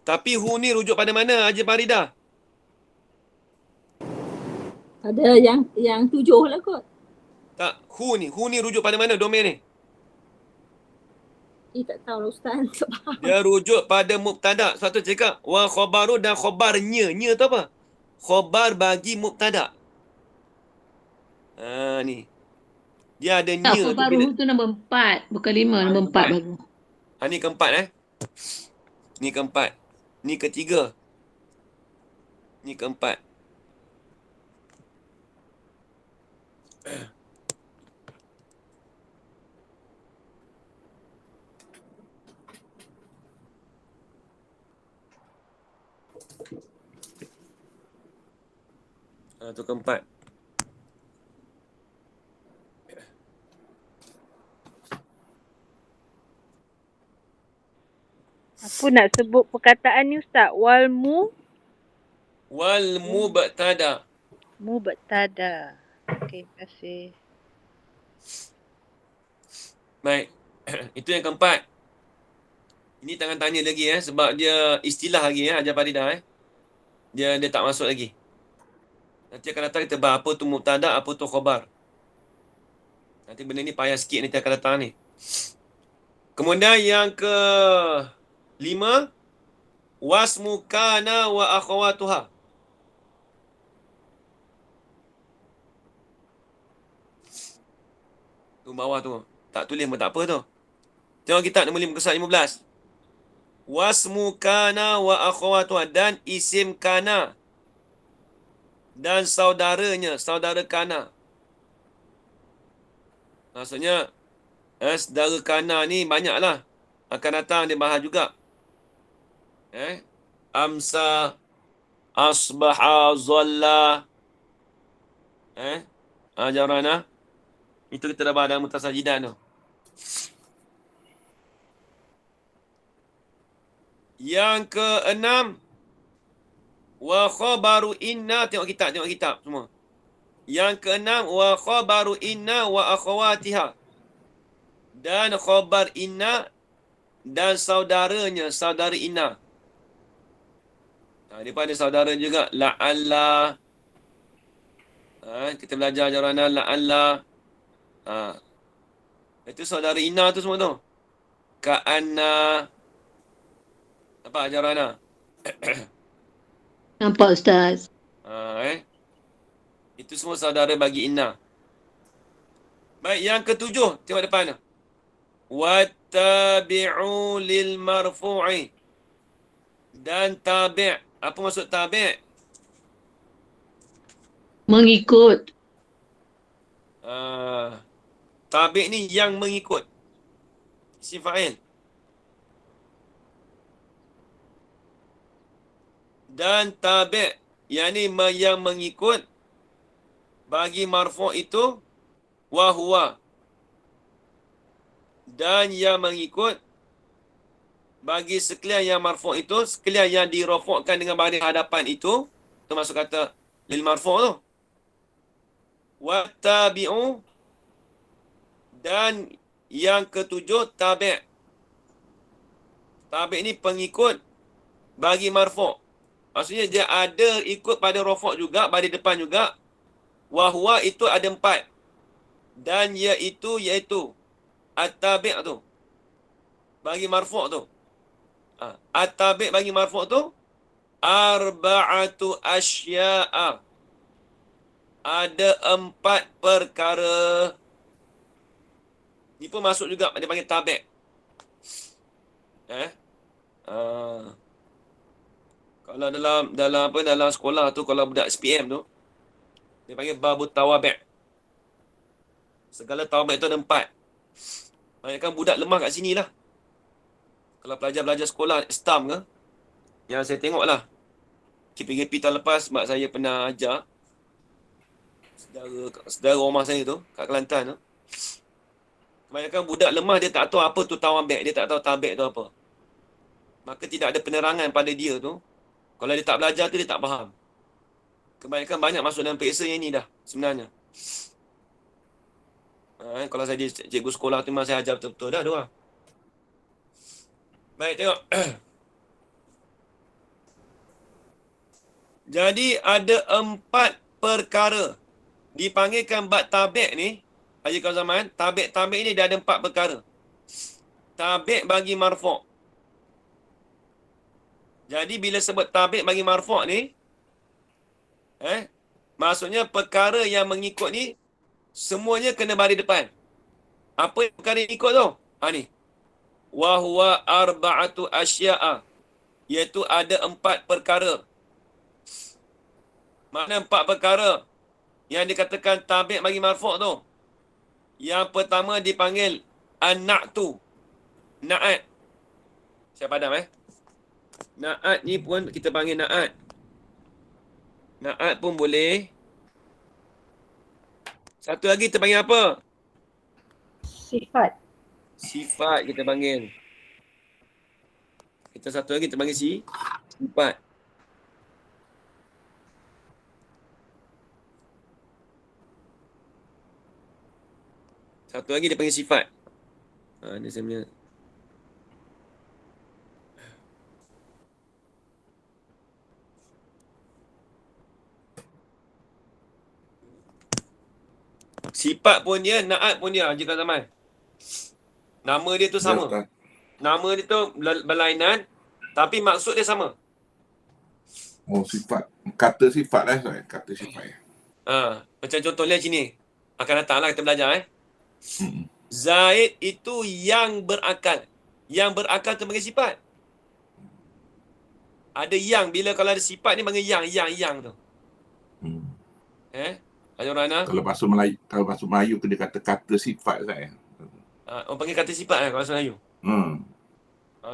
Tapi hu ni rujuk pada mana Haji Faridah? Ada yang 7 lah kot. Tak, hu ni rujuk pada mana domain ni? Tak tahu lah Ustaz. Dia rujuk pada mubtada. Satu cakap wa khabaru dan khabarnya. Nya tu apa? Khabar bagi mubtada. Ni. Dia ada nya tu. Khabaruhu tu nombor 4, bukan 5, nombor 4 baru. Ni keempat Ni keempat. Ni ketiga. Ni keempat. Itu keempat. Apa nak sebut perkataan ni Ustaz? Wal mubtada. Mubtada. Okey, terima kasih. Baik. Itu yang keempat. Ini tangan tanya lagi sebab dia istilah lagi Hajar Faridah Dia tak masuk lagi. Nanti akan datang kita bahas apa tu mubtada, apa tu khabar. Nanti benda ni payah sikit nanti akan datang ni. Kemudian yang ke 5, wasmu kana wa akhawatuha. Tu bawah tu. Tak tulis pun tak apa tu. Tengok kitab nombor 5 kesat 15. Wasmu kana wa akhawatuha, dan isim kana dan saudaranya, saudara kana. Maksudnya saudara kana ni banyaklah. Akan datang dia bahas juga. Amsa, asbaha, zalla. Jarana. Itu kita dah bahas dalam mutasajidan tu. Yang ke-6, wa khabaru inna. Tengok kitab semua. Yang ke-6, wa khabaru inna wa akhawatiha. Dan khabar inna dan saudaranya, saudara inna. Daripada saudara juga, la'alla. Kita belajar jarana la'alla. Itu saudara inna tu semua tu. Ka'anna. Apa jarana? Nampak Ustaz? Itu semua saudara bagi inna. Baik, yang ke-7. Tengok depan tu. Wattabi'u lil marfu'i. Dan tabi'. Apa maksud tabi'? Mengikut. Tabi' ni yang mengikut. Isim fa'il. Dan tabi', yakni yang mengikut bagi marfu' itu wahuwa. Dan yang mengikut bagi sekalian yang marfu' itu, sekalian yang dirafukkan dengan baris hadapan itu, termasuk kata lil marfu' tu. Wattabi'u, dan yang ke-7 tabi'. Tabi' ni pengikut bagi marfu'. Maksudnya dia ada ikut pada rafu' juga, baris depan juga. Wahuwa itu ada 4. Dan iaitu at-tabi' tu. Bagi marfu' tu. At-tabi' bagi marfu' tu arba'atu asya'a. Ada 4 perkara. Ni pun masuk juga, dia panggil tabi'. Kalau dalam sekolah tu, kalau budak SPM tu, dia panggil babut tawabi'. Segala tawabi' tu ada 4. Banyakkan budak lemah kat sini lah. Kalau pelajar-pelajar sekolah STAM ke, yang saya tengok lah. KPKP tahun lepas, sebab saya pernah ajar saudara rumah saya tu, kat Kelantan tu. Kebanyakan budak lemah, dia tak tahu apa tu tawabi', dia tak tahu tabi' tu apa. Maka tidak ada penerangan pada dia tu. Kalau dia tak belajar tu, dia tak faham. Kebanyakan banyak masuk dalam periksa yang ni dah sebenarnya. Kalau saya cikgu sekolah tu, memang saya ajar betul-betul dah diorang. Baik, tengok. Jadi ada 4 perkara. Dipanggilkan bab tabi' ni, Haji Kaum Zaman, tabi' ni dia ada 4 perkara. Tabi' bagi marfu'. Jadi bila sebut tabi' bagi marfu' ni, maksudnya perkara yang mengikut ni semuanya kena baris depan. Apa perkara yang ikut tu? Ni. Wa huwa arba'atu asya'a. Iaitu ada 4 perkara. Mana 4 perkara yang dikatakan tabi' bagi marfu' tu? Yang pertama dipanggil an-na'tu. Na'at. Saya padam Na'at ni pun kita panggil na'at. Na'at pun boleh. Satu lagi kita panggil apa? Sifat. Sifat kita panggil. Kita satu lagi kita panggil sifat. Satu lagi dia panggil sifat. Ni saya punya. Sifat pun dia, naat pun dia, Haji Zaman. Nama dia tu sama. Ya, Nama dia tu berlainan, tapi maksud dia sama. oh, sifat. Kata sifat lah, Ustaz. Kata sifat. Macam contoh lihat sini. Akan datanglah kita belajar. Hmm. Zaid itu yang berakal. Yang berakal tu panggil sifat. Ada yang, bila kalau ada sifat ni panggil yang tu. Hmm. Ada orang nak? Kalau bahasa Melayu tu dia kata sifat, Ustaz. Orang panggil kata sifat kalau bahasa Melayu.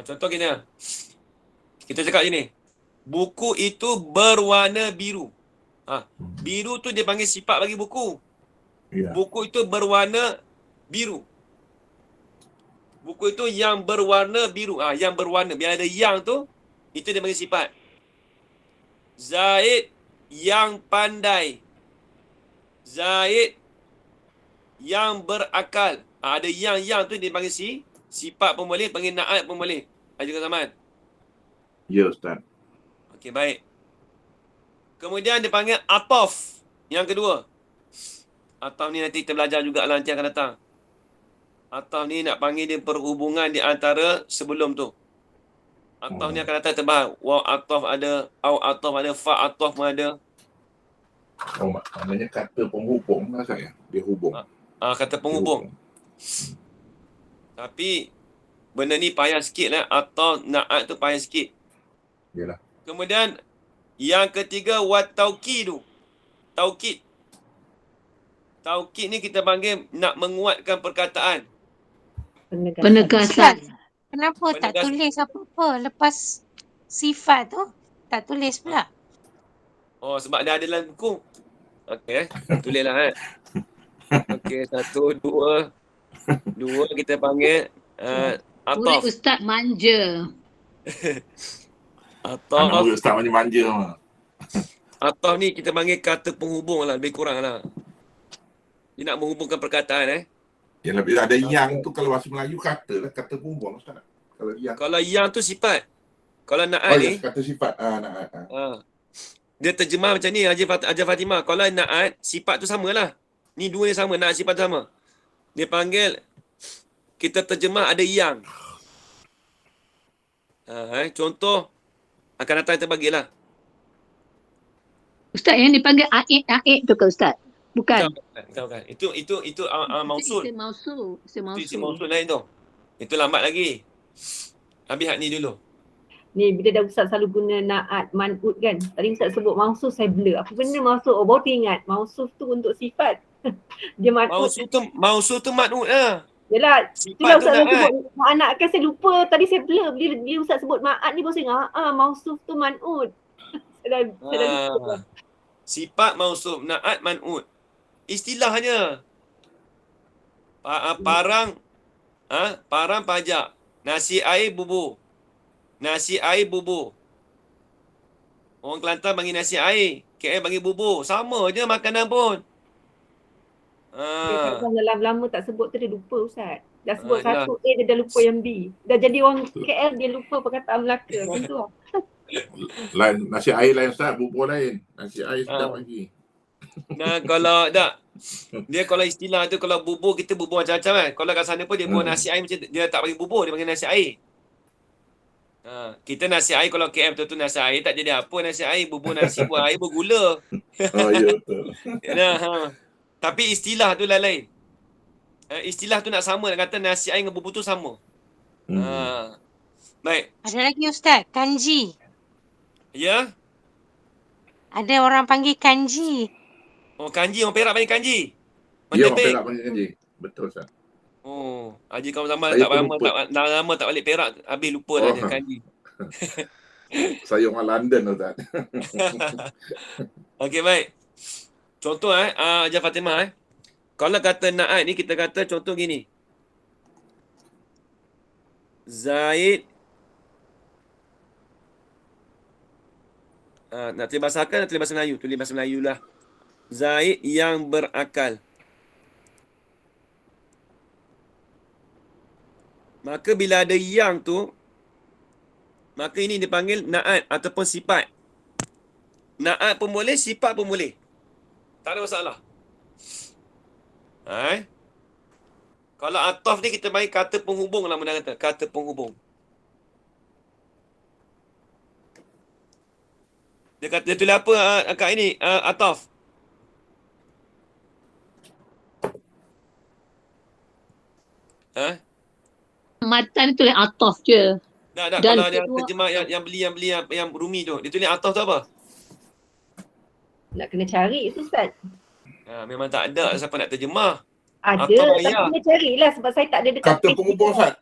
Contoh kita cakap gini. Buku itu berwarna biru. Biru tu dia panggil sifat bagi buku. Ya. Buku itu berwarna biru. Buku itu yang berwarna biru. Yang berwarna. Biar ada yang tu, itu dia panggil sifat. Zaid yang pandai. Zaid yang berakal. Ada yang tu dia panggil sifat pun boleh, panggil naat pun boleh. Haji Zaman. Ya, Ustaz. Okey, baik. Kemudian dia panggil ataf. Yang kedua. Ataf ni nanti kita belajar jugalah nanti akan datang. Ataf ni nak panggil dia perhubungan di antara sebelum tu. Ataf ni akan datang terbahas. Waw ataf ada, au ataf ada, fa ataf pun ada. Oh, maknanya kata penghubung lah, Ustaz. Dia hubung. Kata penghubung. Tapi benda ni payah sikit lah. Atau naat tu payah sikit. Yalah. Kemudian yang ketiga wat taukidu. Taukid. Taukid ni kita panggil nak menguatkan perkataan. Penegasan. Kenapa tak Penegasan. tulis apa-apa lepas sifat tu? Tak tulis pula. Oh, sebab dia ada dalam buku. Okey, tulislah Okey, 1, 2 kita panggil Murid ataf. Ustaz manja. Anak Ataf. murid Ustaz manja-manja. Ataf ni kita panggil kata penghubung lah, lebih kurang lah. Dia nak menghubungkan perkataan Yang lebih ada yang tu kalau bahasa Melayu kata lah, kata penghubung, Ustaz. Kalau yang. Kalau yang tu sifat. Kalau naat ni, kata sifat. dia terjemah macam ni, Haji Fatimah. Kalau naat, sifat tu samalah. Ni dua ni sama, naat sifat tu sama. Dia panggil, kita terjemah ada yang. Contoh, akan datang kita bagilah. Ustaz yang dipanggil aid tu ke Ustaz? Bukan. Bukan. Itu mausul. Isim mausul. Isim mausul lain tu. Itu lambat lagi. Habis hak ni dulu. Ni bila dah Ustaz selalu guna naat man'ud kan. Tadi Ustaz sebut mausuf saya blur. Apa benda mausuf? Oh baru teringat. Mausuf tu untuk sifat. Dia man'ud. Mausul tu man'ud lah. Yelah. Sifat Itulah tu Ustaz naat. sebut anak kan saya lupa. Tadi saya blur. Bila Ustaz sebut ma'at ni baru saya ingat. Mausuf tu man'ud. saya dah lupa. Sifat mausuf, naat man'ud. Istilahnya. Parang pajak. Nasi air bubur. Nasi air bubur. Orang Kelantan panggil nasi air. KL panggil bubur. Sama je makanan pun. Lama-lama tak sebut tu dia lupa Ustaz. Dah sebut Yalah. satu A dia dah lupa yang B. Dah jadi orang KL dia lupa perkataan Melaka. Macam tu lah. Lain, nasi air lain, Ustaz. Bubur lain. Nasi air sedap lagi. Nah, kalau tak. Dia kalau istilah tu, kalau bubur, kita bubur macam-macam kan. Kalau kat sana pun dia buat nasi air macam tu. Dia tak panggil bubur, dia panggil nasi air. Kita nasi air kalau KM tu nasi air tak jadi apa nasi air. Bubur nasi, buah air, bergula. Ya betul. Tapi istilah tu lain. Istilah tu nak sama, nak kata nasi air dengan bubur tu sama. Baik. Ada lagi Ustaz, kanji. Ya? Ada orang panggil kanji. Oh, kanji. Orang Perak panggil kanji. Ya, Mandai orang Pek. Perak panggil kanji. Betul, Ustaz. Oh, Haji kamu zaman Saya tak lama tak balik Perak, habis lupa dah dia kanji. Saya orang London, Ustaz. Okey, baik. Contoh Haji Fatimah Kalau kata naat ni kita kata contoh gini. Zaid nak tulis bahasa akal, nak tulis bahasa Melayu. Tulis bahasa Melayu lah. Zaid yang berakal. Maka bila ada yang tu, maka ini dipanggil naat ataupun sifat. Naat pun boleh, sifat pun boleh. Tak ada masalah. Kalau ataf ni kita panggil kata penghubung lah benda kata. Kata penghubung. Dia tulis apa kat ini? Ataf. Matan ni tulis ataf je. Tak. Dan Kalau dia kedua- terjemah yang beli yang Rumi tu. Dia tulis ataf tu apa? Nak kena cari tu Ustaz. Memang tak ada siapa nak terjemah. Ada, Atau tapi ayah. kena carilah sebab saya tak ada dekat Kata page penghubung, kita. Ustaz.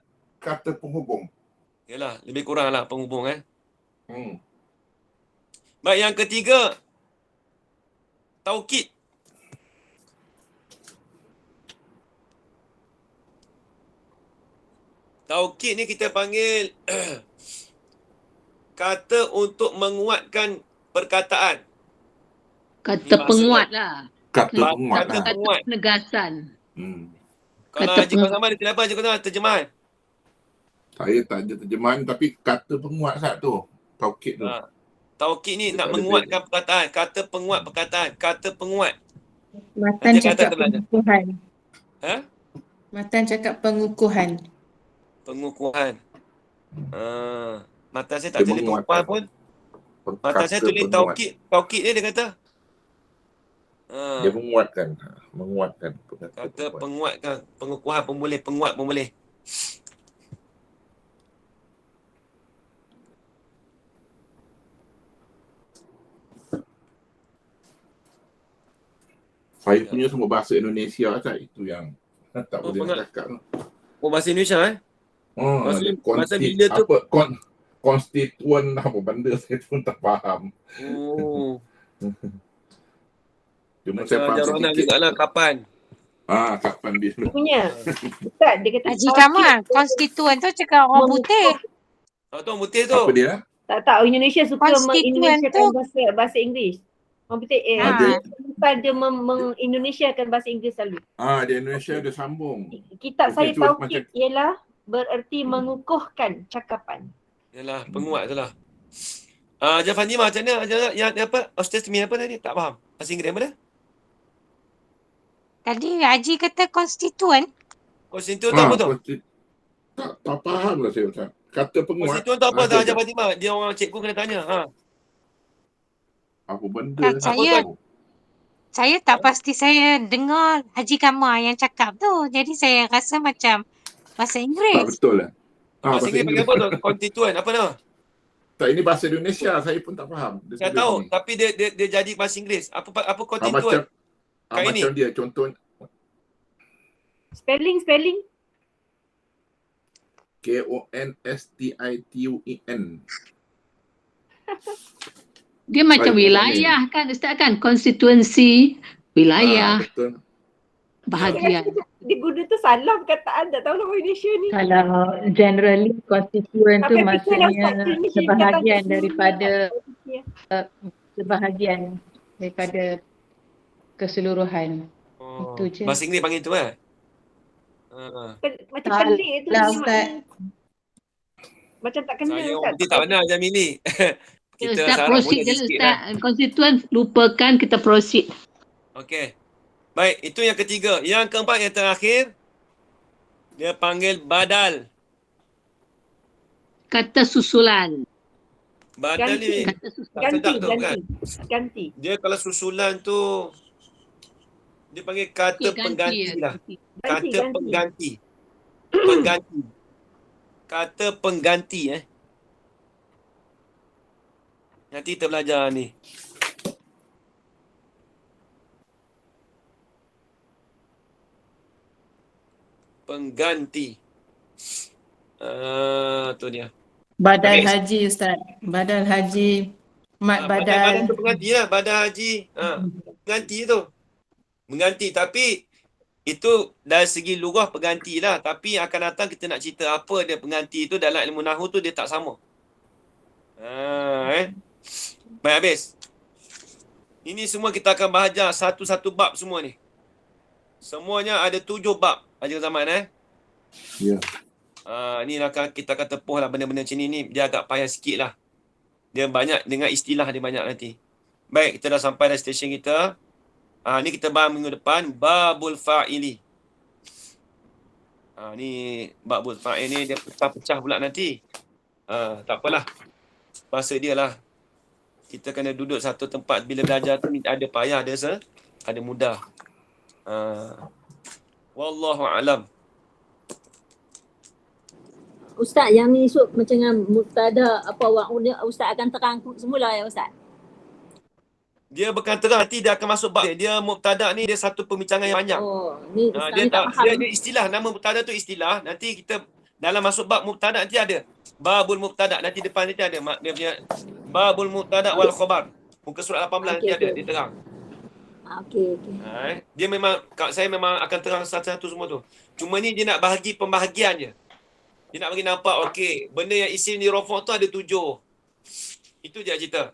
Kata penghubung. Yalah, lebih kurang lah penghubung Hmm. Baik, yang ketiga. Taukid. Taukid ni kita panggil kata untuk menguatkan perkataan. Kata Ni penguat lah. Kata penguat Kata lah. Kata penguat. penegasan. Kalau Kata Haji Kau Zaman dia tulis apa? Haji Kau Zaman terjemahan. Saya tak ada terjemahan tapi kata penguat Ustaz tu. Taukid tu. Taukid ni Dia nak tak ada menguatkan perkataan. Kata penguat perkataan. Kata penguat. Matan Dia kata cakap terbelajar. pengukuhan. Matan cakap pengukuhan. Pengukuhan. Mata saya tak Dia tulis menguatkan. pengukuhan pun. Mata saya Kata tulis penguat. taukid. Taukid dia kata. Dia menguatkan. Menguatkan. Kata penguatkan. Pengukuhan pun boleh. Penguat pun boleh. Saya punya semua bahasa Indonesia Ustaz. Itu yang tak boleh pengat. nak cakap. Oh, bahasa Indonesia Bahasa- Dia bahasa bila tu? konstituen apa benda saya pun tak faham. Oh. Cuma saya Macam faham Jaronan sedikit. jugalah kapan. Kapan dia Dia punya. Ustaz, dia kata Haji taukid Kamal, tu konstituen tu cakap orang putih. Tahu tu putih tu. Apa dia? tak Indonesia suka Konstituen mengindonesiakan tu- bahasa Inggeris. Orang putih Ha. dia mengindonesiakan bahasa Inggeris selalu. Di Indonesia dia sambung. Kitab saya Okey, tu taukid ialah bererti mengukuhkan cakapan. Yalah, penguat tu lah. Haji Fanima macam mana? Yang apa? Ustaz Temi apa tadi? Tak faham. Bahasa Inggeris apa dia? Tadi Haji kata konstituen. Konstituen tu apa tu? Tak faham lah saya Ustaz. Kata penguat. Konstituen tu apa tu Ada Haji tak? Fatimah? Dia orang cikgu kena tanya. Apa benda? Tak, saya- tahu. Saya tak pasti saya dengar Haji Kamal yang cakap tu. Jadi saya rasa macam bahasa Tak Inggeris. betul lah. Bahasa Inggeris panggil apa tu? Konstituen. Apa nama? Tak, ini bahasa Indonesia. Saya pun tak faham. Dia Saya tulis tahu. ni. Tapi dia jadi bahasa Inggeris. Apa Macam, konstituen? Kat ini. macam dia contoh Spelling. Konstituen. Dia macam Baik, wilayah kan Ustaz kan? Konstituensi, wilayah, Betul. bahagian. Dia guna tu salah perkataan, tak tahu lah orang Indonesia ni. Kalau generally konstituen tu Tapi fikir lah, maksudnya Ustaz, Indonesia sebahagian kata- daripada keseluruhan. Itu je. Bahasa Inggeris panggil tu Macam Tak pelik tu. lah, dia Ustaz. makna. Macam tak kena Saya Ustaz. orang putih tak benar Jamili. Kita Ustaz sarap proceed boleh je sikit Ustaz. Konstituen lupakan, kita proceed. Okey. Baik, itu yang ketiga. Yang keempat, yang terakhir. Dia panggil badal. Kata susulan. Badal ni Kata susulan. tak sedap tu kan. Ganti. Dia kalau susulan tu, dia panggil kata pengganti lah. Kata pengganti. Pengganti. Kata pengganti Nanti kita belajar ni. Pengganti. Tu dia. Badal Okey. haji Ustaz. Badal haji. Mat Badal badal. tu pengganti lah. Badal haji. Pengganti tu. Mengganti. Tapi Itu dari segi lurah pengganti lah. Tapi yang akan datang kita nak cerita apa dia pengganti tu dalam ilmu nahwu tu dia tak sama. Baik, habis. Ini semua kita akan bahagia satu-satu bab semua ni. Semuanya ada 7 bab. Haji Zaman Ya. Ni lah kita akan tepuh lah benda-benda macam ni. Dia agak payah sikit lah. Dia banyak dengan istilah dia banyak nanti. Baik, kita dah sampai dah stesen kita. Ni kita bahas minggu depan. Babul fa'ili. Ni babul fa'il ni dia pecah-pecah pula nanti. Tak apalah. Bahasa dia lah. Kita kena duduk satu tempat bila belajar tu ada payah, ada mudah. Wallahu a'lam. Ustaz, yang ni esok macam dengan mubtada apa Ustaz akan terang semula ya Ustaz? Dia bukan terang, nanti dia akan masuk bab. Dia mubtada ni dia satu pembincangan yang panjang. Oh, ni Ustaz ni tak faham. Dia istilah, nama mubtada tu istilah. Nanti kita dalam masuk bab mubtada nanti ada. Babul mubtada nanti depan nanti ada dia punya babul mubtada wal khabar. Muka surat 18 nanti ada dia terang. Okey. Dia memang saya memang akan terang satu-satu semua tu. Cuma ni dia nak bahagi pembahagian je. Dia nak bagi nampak okey, benda yang isim di rafa' tu ada 7. Itu je cerita.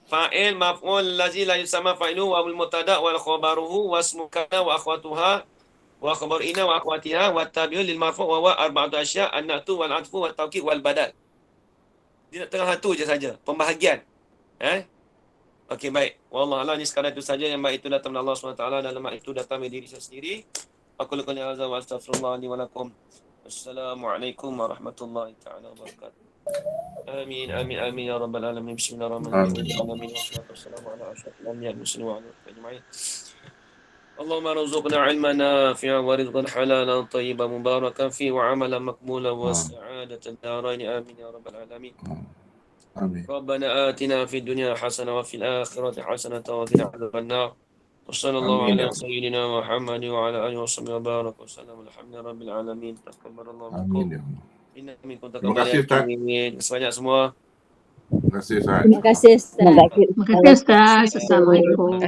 Fa'il maf'ul lazi la yusamma fa'iluhu wa mubtada wal khabaruhu wasmu kana wa akhwatuha wa khabar inna wa akhwatiha wa tabi'un lil marfu' wa huwa arba'atu asya' an-na'tu wal 'atfu wat tawkid wal badal. Dia nak terang satu je saja, pembahagian. Okey, baik. Wallahu a'lam, ni sekadar itu saja yang baik itu datang dari Allah SWT dan lemah itu datang dari diri saya sendiri. Aku lakukan hadza wa astaghfirullah li wa lakum. Assalamualaikum warahmatullahi taala wabarakatuh. Amin amin amin ya rabbal alamin. Bismillahirrahmanirrahim. Amin. Wassalamu ala asyrafil anbiya'i wal mursalin wa ala alihi ajma'in. Allahumma rzuqna 'ilman nafi'an wa rizqan halalan tayyiban mubarakan fi wa 'amalan maqbulan wa sa'adatan darain. Amin ya rabbal alamin. Amin. Rabbana atina fid dunya hasanah wa fil akhirati hasanah wa qina adzaban nar. وصلى الله على سيدنا محمد وعلى اله وصحبه وبارك وسلم الحمد لله رب العالمين. تقبل الله منكم. Inna minkum taqabbal. Sebanyak semua. Terima kasih Ustaz. Terima kasih Ustaz. Terima kasih Ustaz. Assalamualaikum.